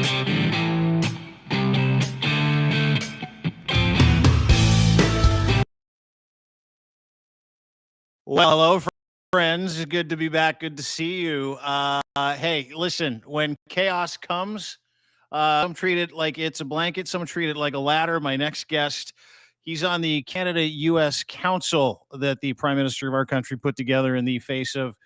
Well, hello, friends. Good to be back. Good to see you. Hey, listen, when chaos comes, some treat it like it's a blanket, some treat it like a ladder. My next guest, he's on the Canada-U.S. Council that the Prime Minister of our country put together in the face of,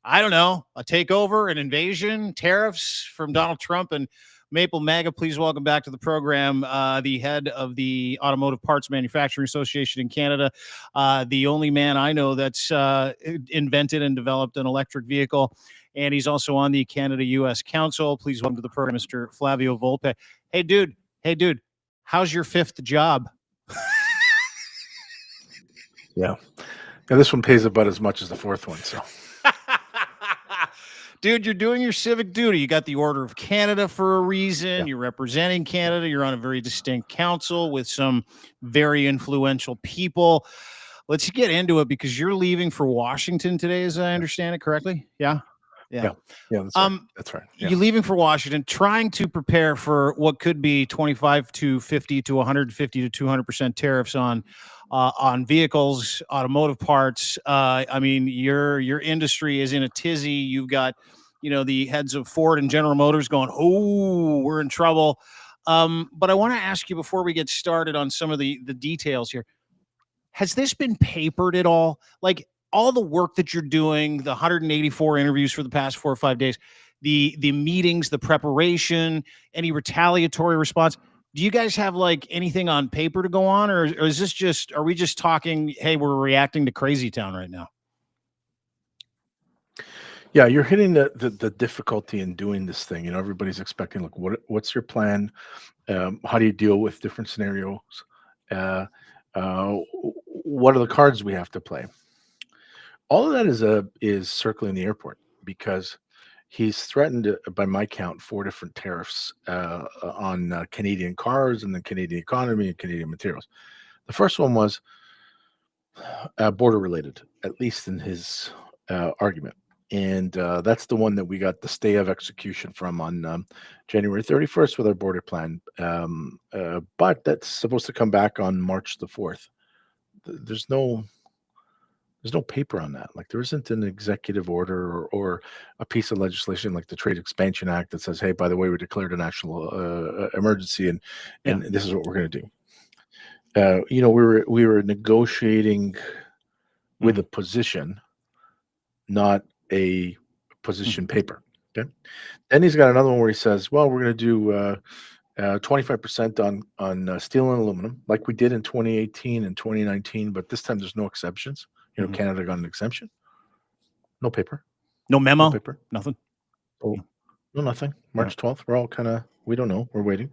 I don't know, a takeover, an invasion, tariffs from Donald Trump and Maple MAGA. Please welcome back to the program the head of the Automotive Parts Manufacturing Association in Canada, the only man I know that's invented and developed an electric vehicle. And he's also on the Canada-U.S. Council. Please welcome to the program, Mr. Flavio Volpe. Hey, dude, how's your fifth job? Yeah, this one pays about as much as the fourth one, so. Dude, you're doing your civic duty. You got the Order of Canada for a reason. Yeah. You're representing Canada. You're on a very distinct council with some very influential people. Let's get into it because you're leaving for Washington today, as I understand it correctly. Yeah. Yeah, that's right. Yeah. You're leaving for Washington, trying to prepare for what could be 25 to 50 to 150 to 200% tariffs on vehicles, automotive parts. I mean, your industry is in a tizzy. You've got, the heads of Ford and General Motors going, "Oh, we're in trouble." But I want to ask you before we get started on some of the details here. Has this been papered at all? Like all the work that you're doing, the 184 interviews for the past 4 or 5 days, the meetings, the preparation, any retaliatory response. Do you guys have like anything on paper to go on, or is this just, are we just talking, hey, we're reacting to Crazy Town right now? Yeah, you're hitting the difficulty in doing this thing. Everybody's expecting, like, what's your plan? How do you deal with different scenarios? What are the cards we have to play? All of that is circling the airport because he's threatened, by my count, 4 different tariffs on Canadian cars and the Canadian economy and Canadian materials. The first one was border related, at least in his argument. And that's the one that we got the stay of execution from on January 31st with our border plan. But that's supposed to come back on March the 4th. There's no paper on that. Like, there isn't an executive order or a piece of legislation like the Trade Expansion Act that says, hey, by the way, we declared a national emergency and this is what we're going to do. We were negotiating with a position, not a position paper. Okay. Then he's got another one where he says, well, we're going to do 25% on steel and aluminum, like we did in 2018 and 2019, but this time there's no exceptions. Canada got an exemption. No paper. No memo? No paper. Nothing? Oh, no, nothing. March 12th. We're all kind of, we don't know. We're waiting.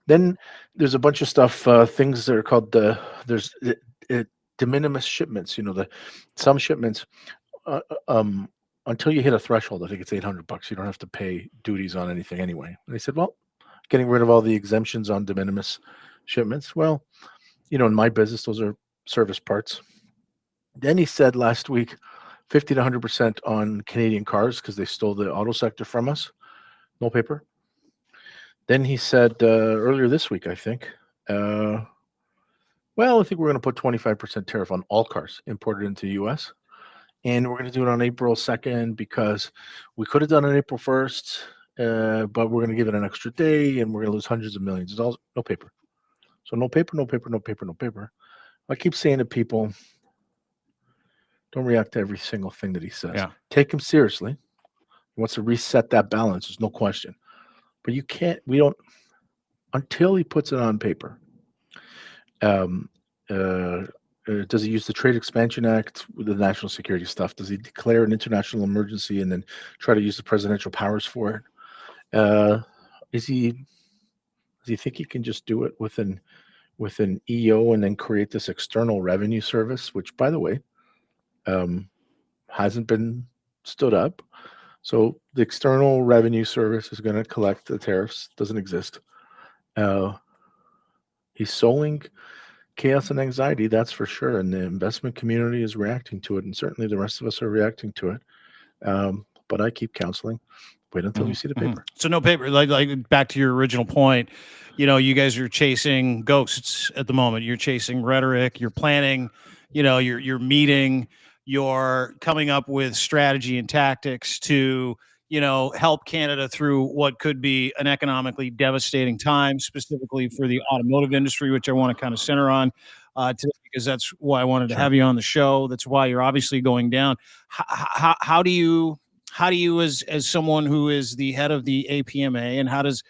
Then there's a bunch of stuff, things that are called there's de minimis shipments. Some shipments, until you hit a threshold, I think it's $800. You don't have to pay duties on anything anyway. And they said, well, getting rid of all the exemptions on de minimis shipments. Well, in my business, those are service parts. Then he said last week, 50 to 100% on Canadian cars because they stole the auto sector from us. No paper. Then he said earlier this week, I think, I think we're going to put 25% tariff on all cars imported into the U.S. And we're going to do it on April 2nd because we could have done it April 1st, but we're going to give it an extra day and we're going to lose hundreds of millions. It's all no paper. So no paper, no paper, no paper, no paper. I keep saying to people, don't react to every single thing that he says. Yeah. Take him seriously. He wants to reset that balance. There's no question. But until he puts it on paper. Does he use the Trade Expansion Act with the national security stuff? Does he declare an international emergency and then try to use the presidential powers for it? Does he think he can just do it with an EO and then create this external revenue service, which, by the way, hasn't been stood up? So the external revenue service is going to collect the tariffs. Doesn't exist. He's sowing chaos and anxiety, that's for sure. And the investment community is reacting to it. And certainly the rest of us are reacting to it. but I keep counseling. Wait until you see the paper. So no paper. Like back to your original point. You guys are chasing ghosts at the moment. You're chasing rhetoric. You're planning. You're meeting. You're coming up with strategy and tactics to help Canada through what could be an economically devastating time, specifically for the automotive industry, which I want to kind of center on today, because that's why I wanted to Sure. have you on the show. That's why you're obviously going down. How do you as someone who is the head of the APMA, and how does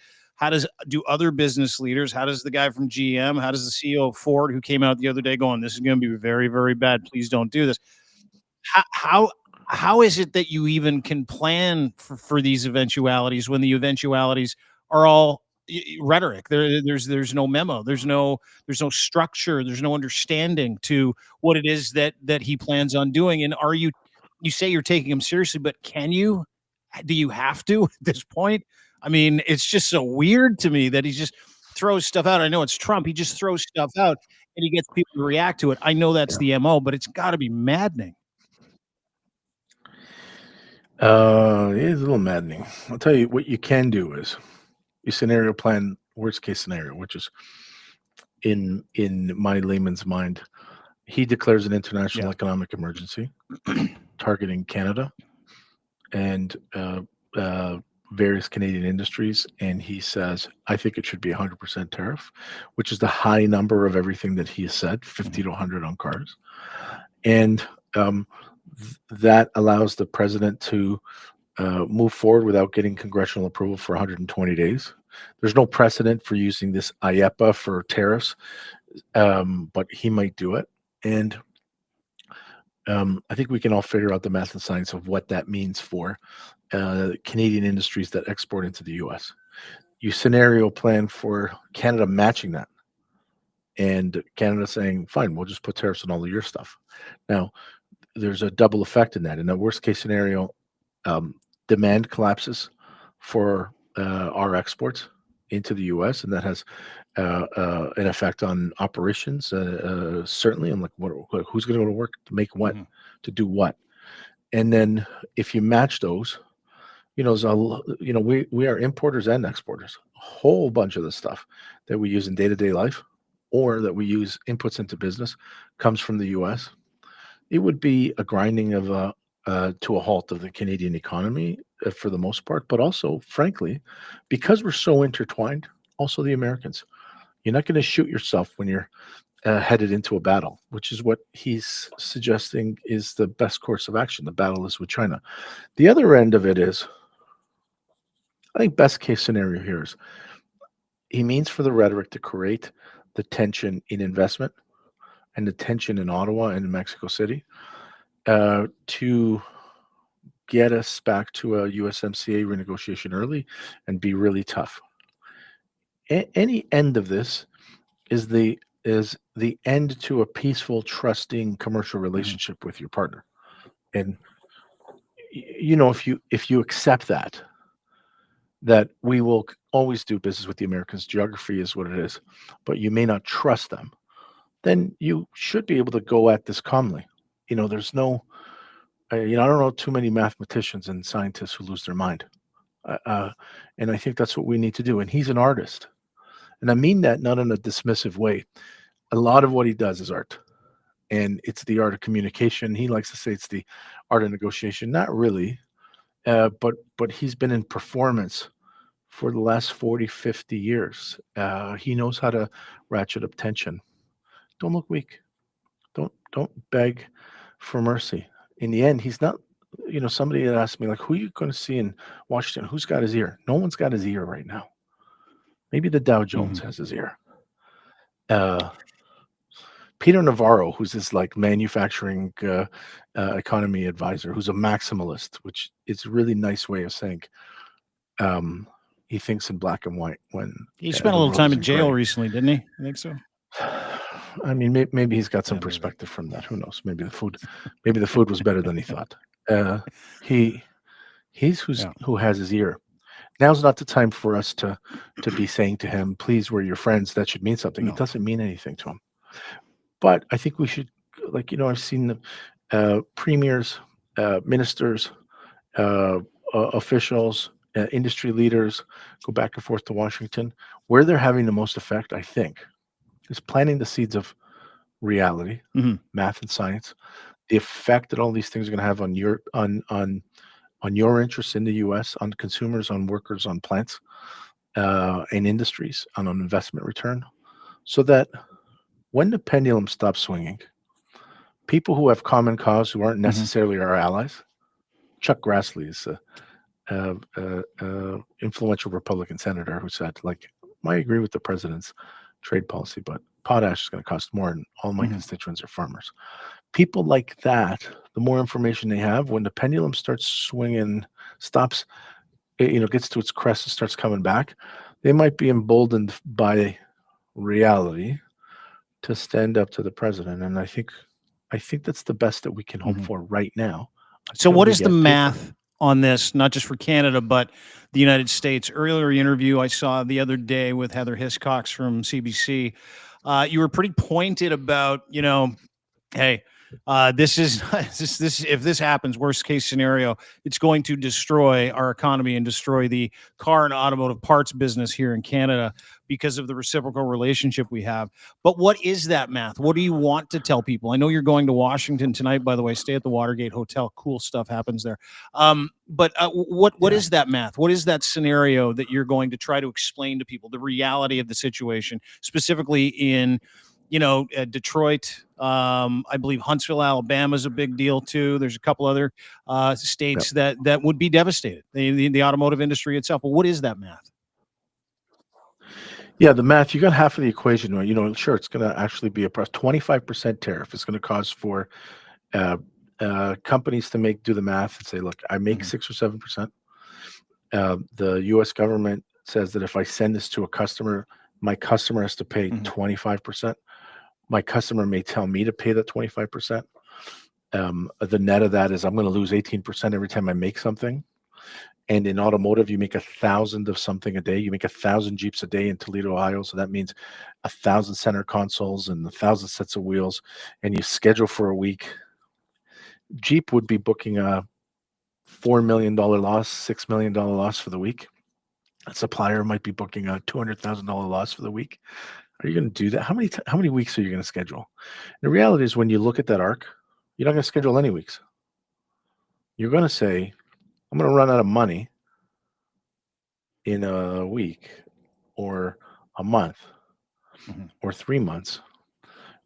do other business leaders, how does the guy from GM, how does the CEO of Ford, who came out the other day going, this is going to be very, very bad, please don't do this, how is it that you even can plan for these eventualities when the eventualities are all rhetoric? There's no memo, there's no structure, there's no understanding to what it is that he plans on doing. And you say you're taking him seriously, but do you have to at this point? I mean, it's just so weird to me that he just throws stuff out. I know it's Trump. He just throws stuff out and he gets people to react to it. I know that's the MO, but it's got to be maddening. It is a little maddening. I'll tell you what you can do is you scenario plan worst case scenario, which is in my layman's mind, he declares an international economic emergency targeting Canada and various Canadian industries, and he says, I think it should be 100% tariff, which is the high number of everything that he has said, 50 to 100 on cars. And that allows the president to move forward without getting congressional approval for 120 days. There's no precedent for using this IEPA for tariffs, but he might do it. And I think we can all figure out the math and science of what that means for Canadian industries that export into the U.S. You scenario plan for Canada matching that, and Canada saying, fine, we'll just put tariffs on all of your stuff. Now, there's a double effect in that. In the worst case scenario, demand collapses for our exports into the U.S., and that has an effect on operations, certainly. I'm like, who's going to go to work to make what, to do what? And then if you match those, we are importers and exporters. A whole bunch of the stuff that we use in day-to-day life or that we use inputs into business comes from the U.S. It would be a grinding of to a halt of the Canadian economy for the most part, but also, frankly, because we're so intertwined, also the Americans. You're not going to shoot yourself when you're headed into a battle, which is what he's suggesting is the best course of action. The battle is with China. The other end of it is, I think best case scenario here is he means for the rhetoric to create the tension in investment and the tension in Ottawa and Mexico City to get us back to a USMCA renegotiation early and be really tough. Any end of this is the end to a peaceful, trusting commercial relationship with your partner. And if you accept that we will always do business with the Americans, geography is what it is, but you may not trust them, then you should be able to go at this calmly. There's no, I don't know too many mathematicians and scientists who lose their mind. And I think that's what we need to do. And he's an artist. And I mean that not in a dismissive way. A lot of what he does is art. And it's the art of communication. He likes to say it's the art of negotiation. Not really. But he's been in performance for the last 40, 50 years. He knows how to ratchet up tension. Don't look weak. Don't beg for mercy. In the end, he's not, somebody had asked me, like, who are you going to see in Washington? Who's got his ear? No one's got his ear right now. Maybe the Dow Jones has his ear. Peter Navarro, who's this like manufacturing economy advisor, who's a maximalist, which is a really nice way of saying he thinks in black and white. When he spent a little time in jail recently, didn't he? I think so. I mean, maybe he's got some perspective from that. Who knows? Maybe the food was better than he thought. He's who has his ear. Now's not the time for us to be saying to him, please, we're your friends. That should mean something. No. It doesn't mean anything to him. But I think we should, I've seen the premiers, ministers, officials, industry leaders go back and forth to Washington. Where they're having the most effect, I think, is planting the seeds of reality, math and science, the effect that all these things are going to have on your interests in the U.S., on consumers, on workers, on plants, and industries, on an investment return, so that when the pendulum stops swinging, people who have common cause, who aren't necessarily our allies. Chuck Grassley is a influential Republican senator who said, like, I agree with the president's trade policy, but potash is going to cost more, and all my constituents are farmers. People like that, the more information they have, when the pendulum starts swinging, stops, gets to its crest and starts coming back, they might be emboldened by reality to stand up to the president. And I think that's the best that we can hope for right now. So what is the math on this, not just for Canada, but the United States? Earlier interview I saw the other day with Heather Hiscox from CBC, you were pretty pointed about, hey, this is this if this happens, worst case scenario, it's going to destroy our economy and destroy the car and automotive parts business here in Canada because of the reciprocal relationship we have. But what is that math? What do you want to tell people? I know you're going to Washington tonight, by the way. Stay at the Watergate Hotel. Cool stuff happens there. But what is that math? What is that scenario that you're going to try to explain to people, the reality of the situation, specifically in Detroit, I believe Huntsville, Alabama is a big deal too. There's a couple other states that would be devastated. The automotive industry itself. But what is that math? Yeah, the math, you got half of the equation right. Sure, it's going to actually be a 25% tariff. It's going to cause for companies to do the math and say, look, I make 6 or 7%. The U.S. government says that if I send this to a customer, my customer has to pay 25%. My customer may tell me to pay that 25%. The net of that is I'm going to lose 18% every time I make something. And in automotive, you make 1,000 of something a day. You make 1,000 Jeeps a day in Toledo, Ohio. So that means 1,000 center consoles and 1,000 sets of wheels. And you schedule for a week. Jeep would be booking a $4 million loss, $6 million loss for the week. A supplier might be booking a $200,000 loss for the week. Are you going to do that? How many weeks are you going to schedule? The reality is, when you look at that arc, you're not going to schedule any weeks. You're going to say, I'm going to run out of money in a week or a month or 3 months.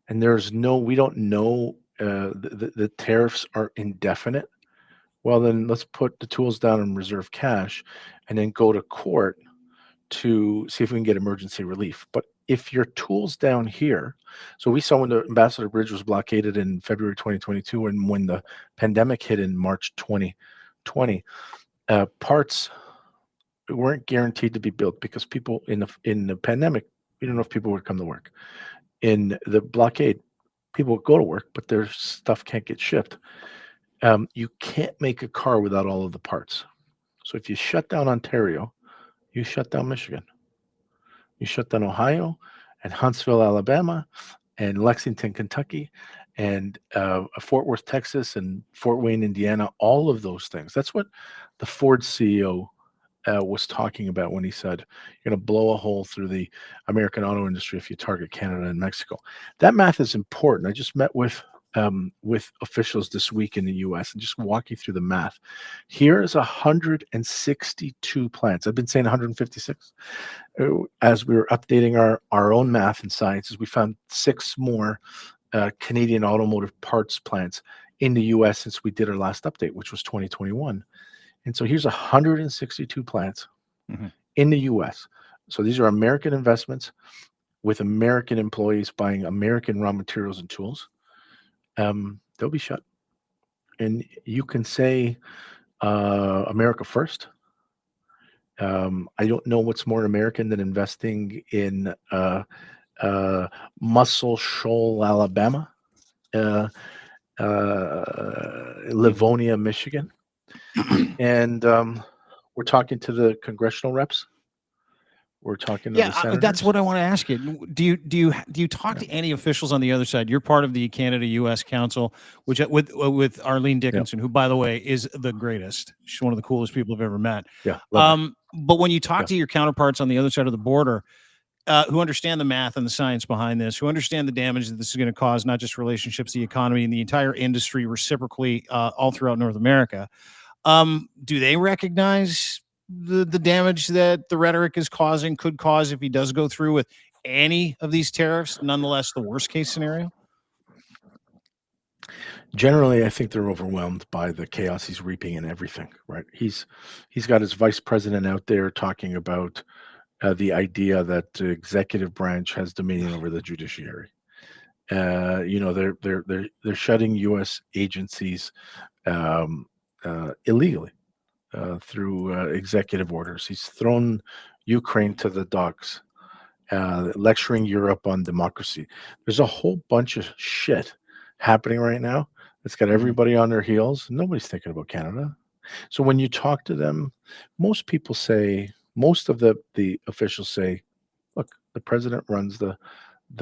And we don't know, the tariffs are indefinite. Well, then let's put the tools down and reserve cash and then go to court to see if we can get emergency relief. But if your tool's down here, so we saw when the Ambassador Bridge was blockaded in February 2022, and when the pandemic hit in March 2020, parts weren't guaranteed to be built because people in the pandemic, we don't know if people would come to work. In the blockade, people would go to work, but their stuff can't get shipped. You can't make a car without all of the parts. So if you shut down Ontario, you shut down Michigan. You shut down Ohio and Huntsville, Alabama, and Lexington, Kentucky, and Fort Worth, Texas, and Fort Wayne, Indiana, all of those things. That's what the Ford CEO was talking about when he said, you're going to blow a hole through the American auto industry if you target Canada and Mexico. That math is important. I just met with officials this week in the U.S. and just walking through the math. Here is 162 plants. I've been saying 156. As we were updating our own math and sciences, we found 6 more Canadian automotive parts plants in the U.S. since we did our last update, which was 2021. And so here's 162 plants in the U.S. So these are American investments with American employees buying American raw materials and tools. They'll be shut. And you can say America first. I don't know what's more American than investing in Muscle Shoals, Alabama, Livonia, Michigan. And we're talking to the congressional reps. We're talking to Yeah, the that's senators. what I want to ask you. Do you talk Yeah. to any officials on the other side? You're part of the Canada-U.S. Council, which with Arlene Yeah. Dickinson, who, by the way, is the greatest. She's one of the coolest people I've ever met. Yeah. Love her. But when you talk Yeah. to your counterparts on the other side of the border, who understand the math and the science behind this, who understand the damage that this is going to cause, not just relationships, the economy, and the entire industry reciprocally all throughout North America, do they recognize the damage that the rhetoric is causing, could cause if he does go through with any of these tariffs, nonetheless, the worst case scenario? Generally, I think they're overwhelmed by the chaos he's reaping in everything. Right? He's got his vice president out there talking about the idea that the executive branch has dominion over the judiciary. They're shutting U.S. agencies illegally through executive orders. He's thrown Ukraine to the dogs, lecturing Europe on democracy. There's a whole bunch of shit happening right now that's got Mhm. everybody on their heels. Nobody's thinking about Canada. So when you talk to them, most of the officials say, look, the president runs the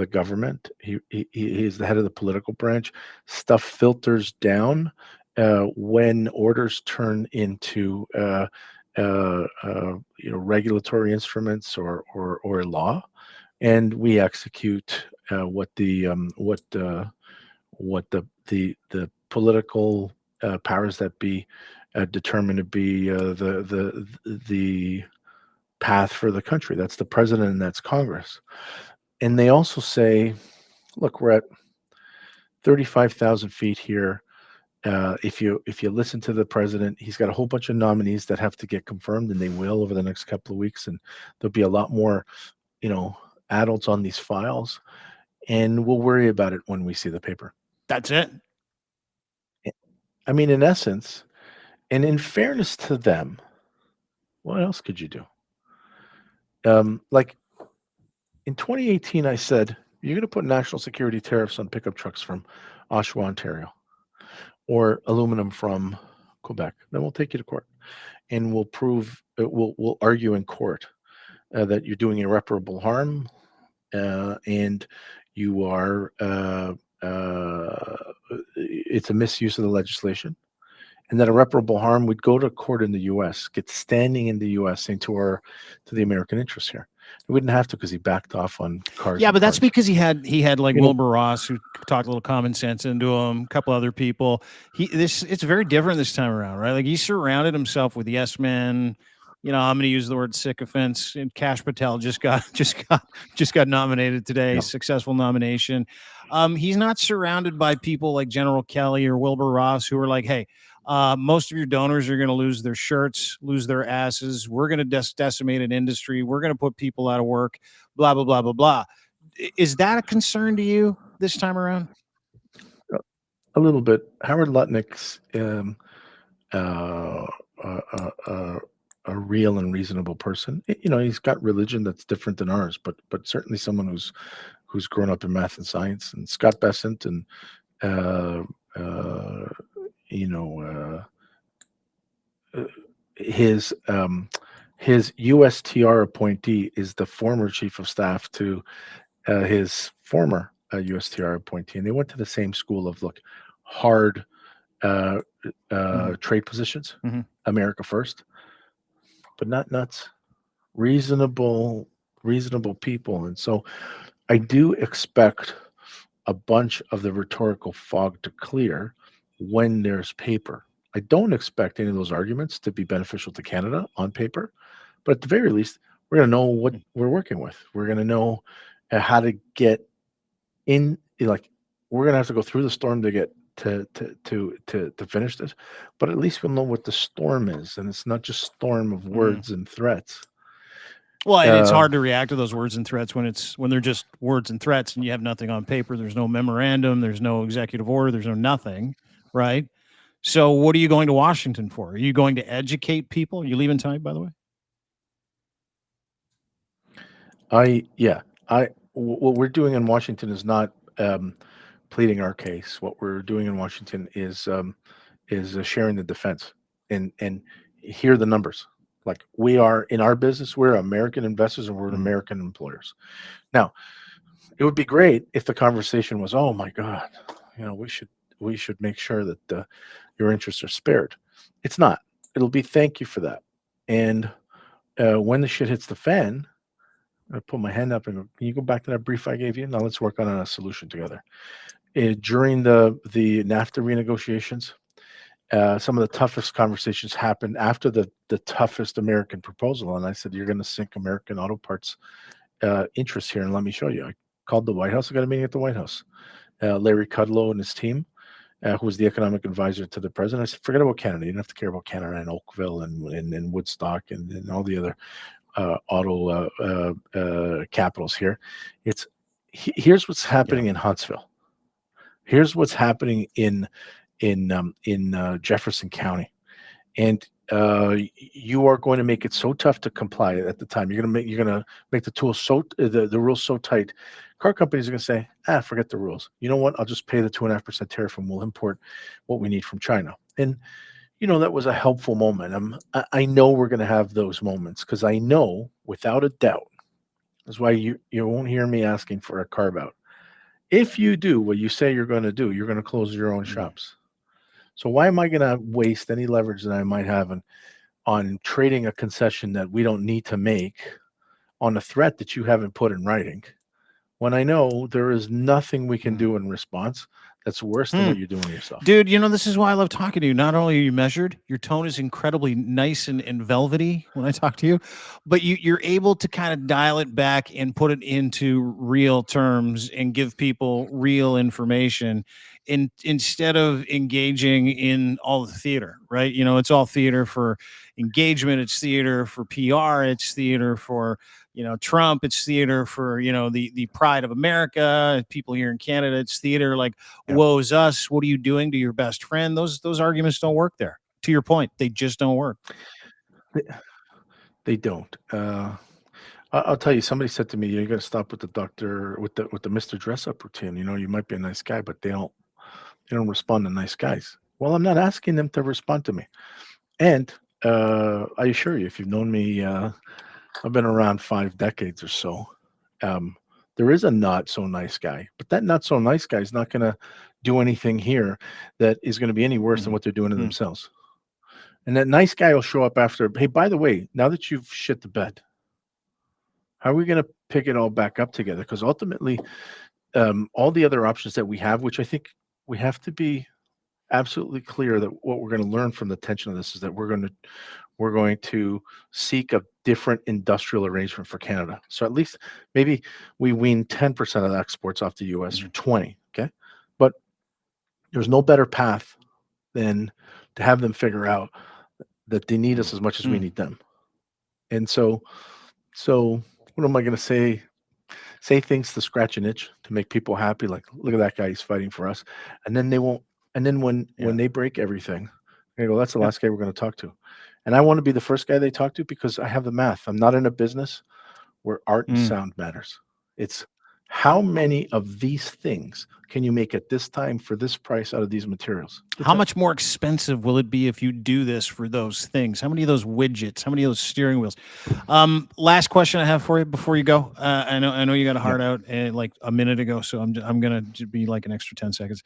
government. He's the head of the political branch. Stuff filters down when orders turn into regulatory instruments or law, and we execute what the political powers that be determine to be the path for the country. That's the president and that's Congress. And they also say, look, we're at 35,000 feet here. If you listen to the president, he's got a whole bunch of nominees that have to get confirmed, and they will over the next couple of weeks. And there'll be a lot more, you know, adults on these files, and we'll worry about it when we see the paper. That's it. I mean, in essence, and in fairness to them, what else could you do? Like in 2018, I said, you're going to put national security tariffs on pickup trucks from Oshawa, Ontario, or aluminum from Quebec. Then we'll take you to court, and we'll argue in court that you're doing irreparable harm, and you are it's a misuse of the legislation, and that irreparable harm would go to court in the U.S., get standing in the U.S. saying to the American interests here. He wouldn't have to because he backed off on cars Yeah, and but that's parts. because he had like You know, Wilbur Ross who talked a little common sense into him, a couple other people. It's very different this time around, right? Like he surrounded himself with yes men. I'm going to use the word sycophants. And Kash Patel just got nominated today, yeah, successful nomination. He's not surrounded by people like General Kelly or Wilbur Ross who are like, hey, most of your donors are going to lose their shirts, lose their asses. We're going to decimate an industry. We're going to put people out of work. Blah blah blah blah blah. Is that a concern to you this time around? a little bit. Howard Lutnick's uh, a real and reasonable person. He's got religion that's different than ours, but certainly someone who's grown up in math and science. And Scott Bessent and uh, uh, you know uh, his his USTR appointee is the former chief of staff to his former USTR appointee, and they went to the same school of hard uh, Mhm, trade positions, mhm. America first, but not nuts, reasonable people. And so I do expect a bunch of the rhetorical fog to clear when there's paper. I don't expect any of those arguments to be beneficial to Canada on paper, but at the very least, we're going to know what we're working with. We're going to know how to get in. Like we're going to have to go through the storm to get to finish this, but at least we'll know what the storm is, and it's not just storm of Mm. words and threats. Well, and it's Uh, hard to react to those words and threats when they're just words and threats and you have nothing on paper. There's no memorandum, there's no executive order, there's no nothing, right? So what are you going to Washington for? Are you going to educate people? Are you leaving tonight, by the way? I yeah, what we're doing in Washington is not pleading our case. What we're doing in Washington is sharing the defense and hear the numbers. Like we are in our business, we're American investors and we're Mhm. American employers. Now, it would be great if the conversation was, "Oh my God, we should make sure that your interests are spared." It's not. It'll be thank you for that. And when the shit hits the fan, I put my hand up and go, "Can you go back to that brief I gave you? Now let's work on a solution together." During the NAFTA renegotiations, some of the toughest conversations happened after the toughest American proposal, and I said, "You're going to sink American auto parts interests here, and let me show you." I called the White House. I got a meeting at the White House. Larry Kudlow and his team, who was the economic advisor to the president. I said, "Forget about Canada. You don't have to care about Canada and Oakville and Woodstock and all the other auto capitals here. Here's what's Yeah. happening in Huntsville. Here's what's happening in Jefferson County, and you are going to make it so tough to comply at the time. You're going to make the tools the rules so tight. Car companies are going to say, forget the rules. You know what? I'll just pay the 2.5% tariff and we'll import what we need from China." And that was a helpful moment. I know we're going to have those moments because I know without a doubt. That's why you won't hear me asking for a carve out. If you do what you say you're going to do, you're going to close your own Mhm. shops. So why am I going to waste any leverage that I might have on trading a concession that we don't need to make on a threat that you haven't put in writing when I know there is nothing we can Mhm. do in response that's worse than Hmm. what you're doing to yourself? Dude, this is why I love talking to you. Not only are you measured, your tone is incredibly nice and velvety when I talk to you, but you're able to kind of dial it back and put it into real terms and give people real information instead of engaging in all the theater, right? It's all theater for engagement, it's theater for PR, it's theater for Trump, it's theater for the pride of America, people here in Canada, it's theater like Yeah, woe's us, what are you doing to your best friend? Those arguments don't work there. To your point, they just don't work. they, they don't. I'll tell you. Somebody said to me, "You got to stop with the doctor with the Mister Dress Up routine. You might be a nice guy, but they don't respond to nice guys." Well, I'm not asking them to respond to me. And I assure you, if you've known me, I've been around 5 decades or so. Um, there is a not so nice guy, but that not so nice guy is not going to do anything here that is going to be any worse than Mhm. what they're doing to Mm. themselves. And that nice guy will show up after, "Hey, by the way, now that you've shit the bed, how are we going to pick it all back up together?" Because ultimately, all the other options that we have, which I think we have to be absolutely clear that what we're going to learn from the tension of this is that we're going to seek a different industrial arrangement for Canada. So at least maybe we wean 10% of the exports off the US or Mhm. 20. Okay. But there's no better path than to have them figure out that they need us Mm. as much as we Mm. need them. And so what am I going to say things to scratch an itch to make people happy, like, "Look at that guy, he's fighting for us," and then they won't. And then when Yeah. they break everything, they go, "That's the Yeah. last guy we're going to talk to," and I want to be the first guy they talk to because I have the math. I'm not in a business where art and Mm. sound matters. It's how many of these things can you make at this time for this price out of these materials? That's How it. much more expensive will it be if you do this for those things? How many of those widgets? How many of those steering wheels? Last question I have for you before you go. I know you got a Yeah. heart out like a minute ago, so I'm gonna be like an extra 10 seconds.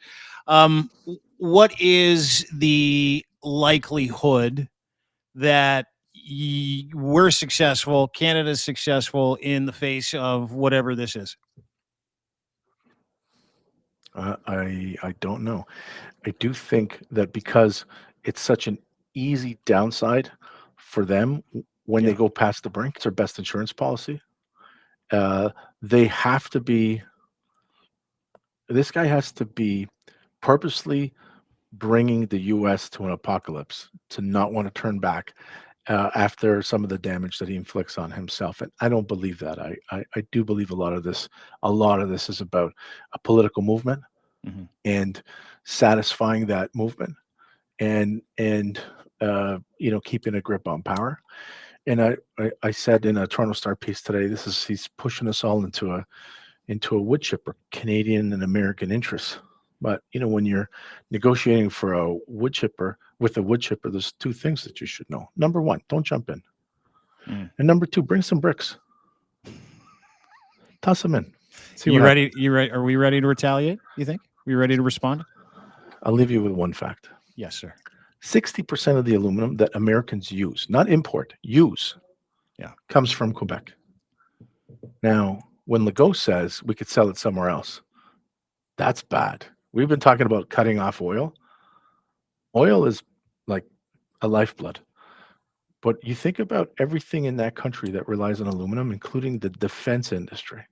What is the likelihood that we're successful, Canada's successful in the face of whatever this is? I don't know. I do think that because it's such an easy downside for them when they Yeah. go past the brink, it's their best insurance policy. Uh, they have to be. This guy has to be purposely bringing the U.S. to an apocalypse to not want to turn back after some of the damage that he inflicts on himself. And I don't believe that. I do believe a lot of this is about a political movement Hmm. and satisfying that movement and keeping a grip on power. And I said in a Toronto Star piece today, he's pushing us all into a wood chipper, Canadian and American interests. But when you're negotiating for a wood chipper with a wood chipper, there's two things that you should know. Number one, don't jump in. And number 2, bring some bricks. Toss them in. See You what ready? You ready? Are we ready to retaliate? You think? We ready to respond? I'll leave you with one fact. Yes, sir. 60% of the aluminum that Americans use, not import, use, comes from Quebec. Now, when Legault says we could sell it somewhere else, that's bad. We've been talking about cutting off oil. Oil is like a lifeblood. But you think about everything in that country that relies on aluminum, including the defense industry,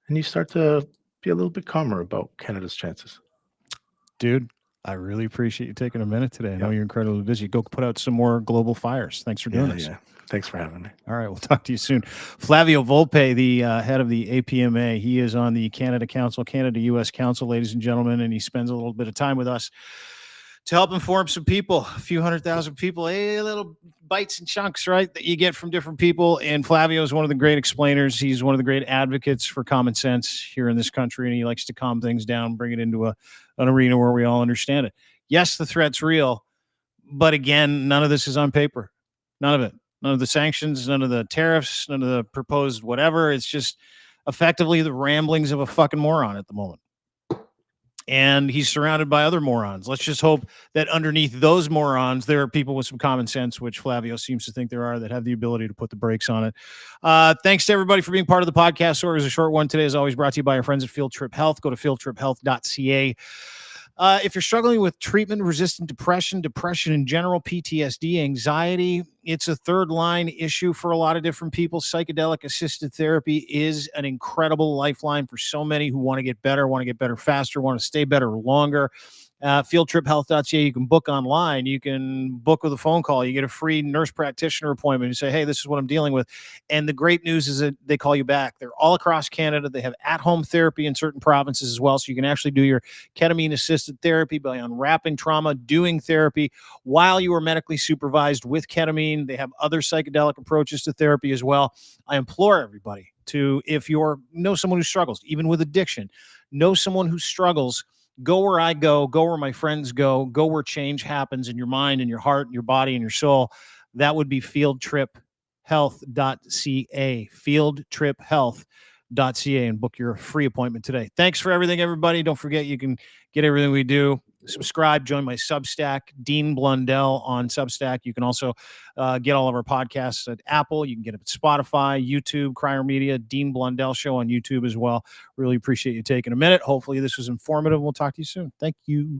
and you start to be a little bit calmer about Canada's chances. Dude, I really appreciate you taking a minute today. I know you're incredibly busy. Go put out some more global fires. Thanks for doing this. Yeah. Thanks for having me. All right. We'll talk to you soon. Flavio Volpe, the head of the APMA, he is on the Canada Council, Canada-U.S. Council, ladies and gentlemen, and he spends a little bit of time with us to help inform some people, a few 100,000 people, little bites and chunks, right, that you get from different people. And Flavio is one of the great explainers. He's one of the great advocates for common sense here in this country, and he likes to calm things down, bring it into an arena where we all understand it. Yes, the threat's real, but again, none of this is on paper. None of it. None of the sanctions, none of the tariffs, none of the proposed whatever. It's just effectively the ramblings of a fucking moron at the moment. And he's surrounded by other morons. Let's just hope that underneath those morons, there are people with some common sense, which Flavio seems to think there are, that have the ability to put the brakes on it. Thanks to everybody for being part of the podcast. Sorry, it was a short one today, as always, brought to you by our friends at Field Trip Health. Go to fieldtriphealth.ca. If you're struggling with treatment-resistant depression in general, PTSD, anxiety, it's a third-line issue for a lot of different people. Psychedelic-assisted therapy is an incredible lifeline for so many who want to get better faster, want to stay better longer. Fieldtriphealth.ca, you can book online. You can book with a phone call. You get a free nurse practitioner appointment. You say, hey, this is what I'm dealing with. And the great news is that they call you back. They're all across Canada. They have at-home therapy in certain provinces as well. So you can actually do your ketamine-assisted therapy by unwrapping trauma, doing therapy while you are medically supervised with ketamine. They have other psychedelic approaches to therapy as well. I implore everybody to, if you know someone who struggles, even with addiction, know someone who struggles, go where I go where my friends go where change happens in your mind and your heart and your body and your soul. That would be fieldtriphealth.ca, fieldtriphealth.ca, and book your free appointment today. Thanks for everything, everybody. Don't forget, you can get everything we do. Subscribe, join my Substack, Dean Blundell on Substack. You can also get all of our podcasts at Apple. You can get it at Spotify, YouTube, Crier Media, Dean Blundell Show on YouTube as well. Really appreciate you taking a minute. Hopefully this was informative. We'll talk to you soon. Thank you.